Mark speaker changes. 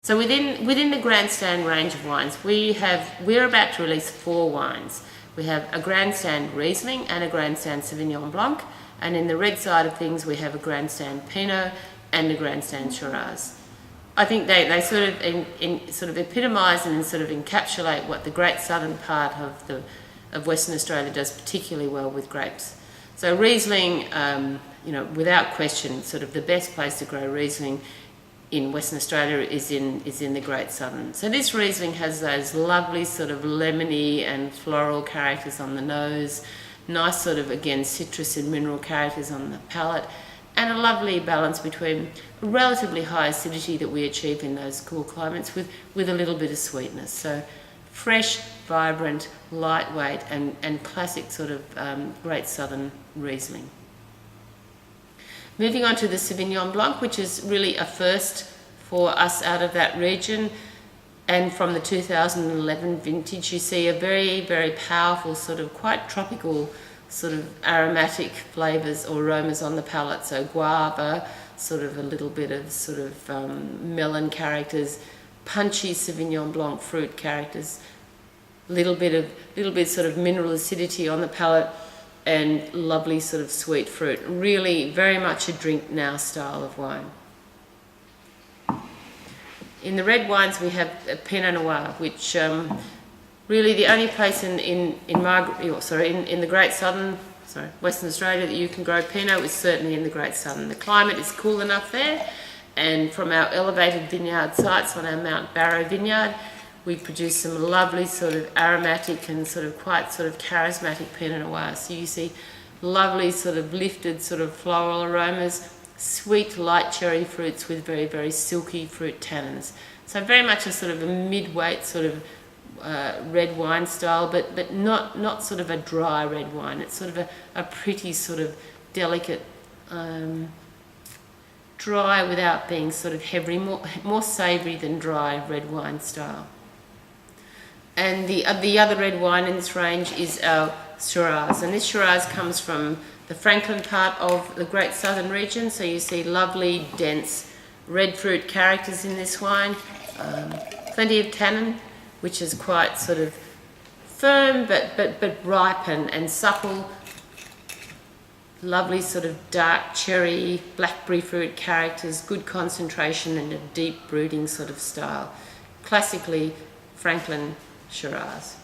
Speaker 1: So within the Grandstand range of wines, we're about to release 4 wines. We have a Grandstand Riesling and a Grandstand Sauvignon Blanc, and in the red side of things we have a Grandstand Pinot and a Grandstand Shiraz. I think they sort of epitomise and sort of encapsulate what the great southern part of Western Australia does particularly well with grapes. So Riesling, without question, sort of the best place to grow Riesling in Western Australia is in the Great Southern. So this Riesling has those lovely sort of lemony and floral characters on the nose, nice sort of, again, citrus and mineral characters on the palate, and a lovely balance between relatively high acidity that we achieve in those cool climates with a little bit of sweetness. So fresh, vibrant, lightweight, and classic sort of Great Southern Riesling. Moving on to the Sauvignon Blanc, which is really a first for us out of that region. And from the 2011 vintage, you see a very, very powerful sort of quite tropical sort of aromatic flavours or aromas on the palate. So guava, sort of a little bit of sort of melon characters, punchy Sauvignon Blanc fruit characters, little bit sort of mineral acidity on the palate, and lovely sort of sweet fruit. Really very much a drink now style of wine. In the red wines we have a Pinot Noir, which really the only place in the Great Southern, Western Australia that you can grow Pinot is certainly in the Great Southern. The climate is cool enough there, and from our elevated vineyard sites on our Mount Barrow vineyard, we produce some lovely sort of aromatic and sort of quite sort of charismatic Pinot Noir. So you see lovely sort of lifted sort of floral aromas, sweet light cherry fruits with very, very silky fruit tannins. So very much a sort of a mid-weight sort of red wine style, but not sort of a dry red wine. It's sort of a pretty sort of delicate, dry without being sort of heavy, more savoury than dry red wine style. And the other red wine in this range is our Shiraz, and this Shiraz comes from the Franklin part of the Great Southern region. So you see lovely, dense red fruit characters in this wine, plenty of tannin, which is quite sort of firm but ripe and supple. Lovely sort of dark cherry, blackberry fruit characters, good concentration and a deep brooding sort of style. Classically Franklin Shiraz.